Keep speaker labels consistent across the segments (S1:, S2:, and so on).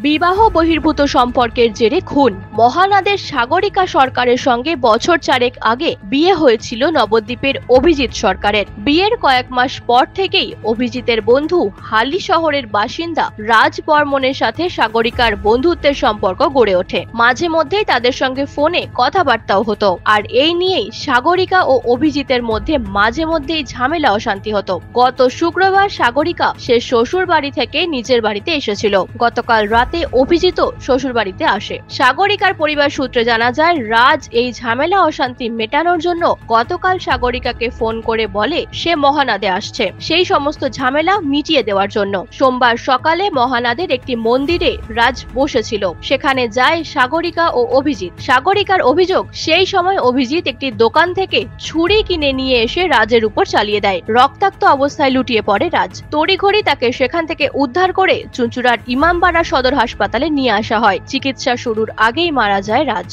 S1: বিবাহ বহির্ভূত সম্পর্কের জেরে খুন। মহানাদের সাগরিকা সরকারের সঙ্গে বছর 4 আগে বিয়ে হয়েছিল নবদ্বীপের অভিজিৎ সরকারের। বিয়ের কয়েক মাস পর থেকেই অভিজিতের বন্ধু হালি শহরের বাসিন্দা রাজ বর্মনের সাথে সাগরিকার বন্ধুত্বের সম্পর্ক গড়ে ওঠে। মাঝে মধ্যেই তাদের সঙ্গে ফোনে কথাবার্তাও হতো, আর এই নিয়েই সাগরিকা ও অভিজিতের মধ্যে মাঝে মধ্যেই ঝামেলা অশান্তি হতো। গত শুক্রবার সাগরিকা সে শ্বশুর বাড়ি থেকে নিজের বাড়িতে এসেছিল। গতকাল রাতে অভিজিৎ শ্বশুর বাড়িতে আসে। সাগরিকার পরিবার সূত্রে জানা যায়, রাজ এই ঝামেলা অশান্তি মেটানোর জন্য গতকাল সাগরিকাকে ফোন করে বলে সে মহানাদে আসছে, সেই সমস্ত ঝামেলা মিটিয়ে দেওয়ার জন্য। সোমবার সকালে মহানাদের একটি মন্দিরে রাজ বসেছিল, সেখানে যায় সাগরিকা ও অভিজিৎ। সাগরিকার অভিযোগ, সেই সময় অভিজিৎ একটি দোকান থেকে ছুরি কিনে নিয়ে এসে রাজের উপর চালিয়ে দেয়। রক্তাক্ত অবস্থায় লুটিয়ে পড়ে রাজ। তড়িঘড়ি তাকে সেখান থেকে উদ্ধার করে চুঁচুড়ার ইমামবাড়া সদর হাসপাতালে নিয়ে আসা হয়। চিকিৎসা শুরুর আগেই মারা যায় রাজ।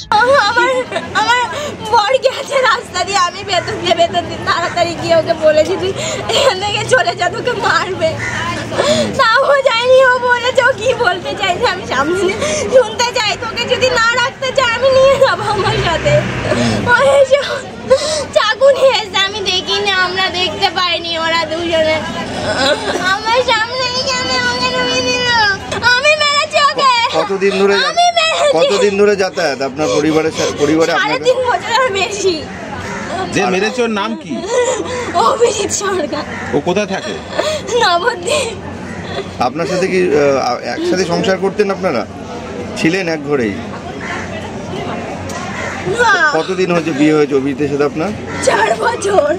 S2: আমার বর গেছে রাস্তা দিয়ে, আমি বেতন দিয়ে তাড়াতাড়ি গিয়ে ওকে বলেছি তুই এখান থেকে চলে যা, তোকে মারবে। তাও যায়নি, ও বলেছে ও কি বলতে চাইছে আমি সামনে শুনতে চাই। তোকে যদি না রাখতে চাই আমি নিয়ে যাবো আমার সাথে। চাকু নিয়ে এসে আমি দেখিনি, আমরা দেখতে পাইনি, ওরা দুজনে আমার সামনে আমি মেরেছি ওকে।
S3: কতদিন ধরে যাতায়াত আপনার পরিবারে?
S2: 3.5 বছরের বেশি।
S4: যে মেরেছে ওর নাম কি?
S2: অভিজিৎ সরকার।
S4: ও কোথায় থাকে?
S2: নবদ্বীপ।
S3: আপনার সাথে কি একসাথে সংসার করতেন? আপনারা ছিলেন এক ঘরেই? কতদিন হয়েছে বিয়ে হয়েছে অভিজিতের সাথে আপনার?
S2: 4 বছর।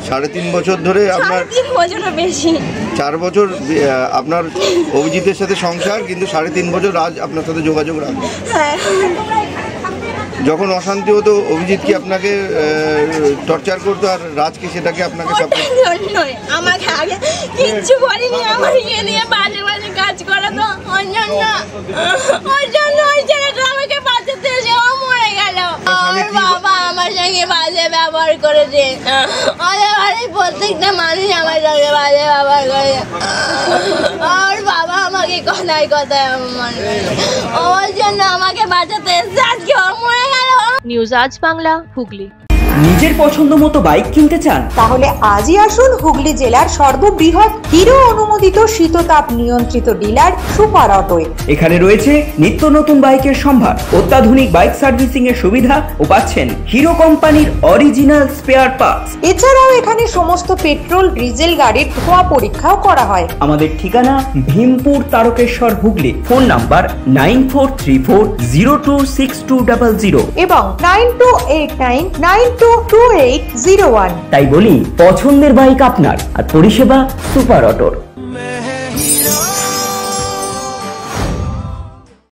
S3: 3.5 বছর ধরে আপনার?
S2: 3 বছরের বেশি।
S3: 4 বছর আপনার অভিজিতের সাথে সংসার, কিন্তু 3.5 বছর রাজ আপনার সাথে যোগাযোগ রাখে। যখন অশান্তি হতো অভিজিৎ কি আপনাকে টর্চার করতো, আর রাজ কি সেটাকে আপনাকে
S2: আমাকে আগে কিচ্ছু বলেনি, আমার ইয়ে নিয়ে বাজে বাজে কাজ করাতো। ওই জন্য ওই ছেলেটা আমাকে বাঁচাতে এসে ও মরে গেল। আর বাবা আমার সঙ্গে বাজে ব্যবহার করেছে। ওদের বাড়ির প্রত্যেকটা মানুষ আমার সঙ্গে বাজে ব্যবহার করে। আর বাবা আমাকে কথায় কথায় মারবে, ওর জন্য আমাকে বাঁচাতে এসে আজকে ও মরে গেল।
S1: নিউজ আজ বাংলা, হুগলি।
S5: নিজের পছন্দ মতো বাইক কিনতে চান?
S6: তাহলে আজই আসুন হুগলি জেলার সর্ববৃহৎ হিরো অনুমোদিত শীততাপ নিয়ন্ত্রিত ডিলার সুপার অটোয়।
S5: এখানে রয়েছে নিত্য নতুন বাইকের সম্ভার, অত্যাধুনিক বাইক সার্ভিসিং এর সুবিধা ও পাচ্ছেন হিরো কোম্পানির অরিজিনাল স্পেয়ার পার্টস।
S6: এছাড়াও এখানে সমস্ত পেট্রোল ডিজেল গাড়ির ধোঁয়া পরীক্ষাও করা হয়।
S5: আমাদের ঠিকানা ভীমপুর তারকেশ্বর, হুগলি। ফোন নাম্বার 9434026200
S6: এবং 9289922801।
S5: তাই বলি, পছন্দের বাইক আপনার আর পরিষেবা সুপার অটোর।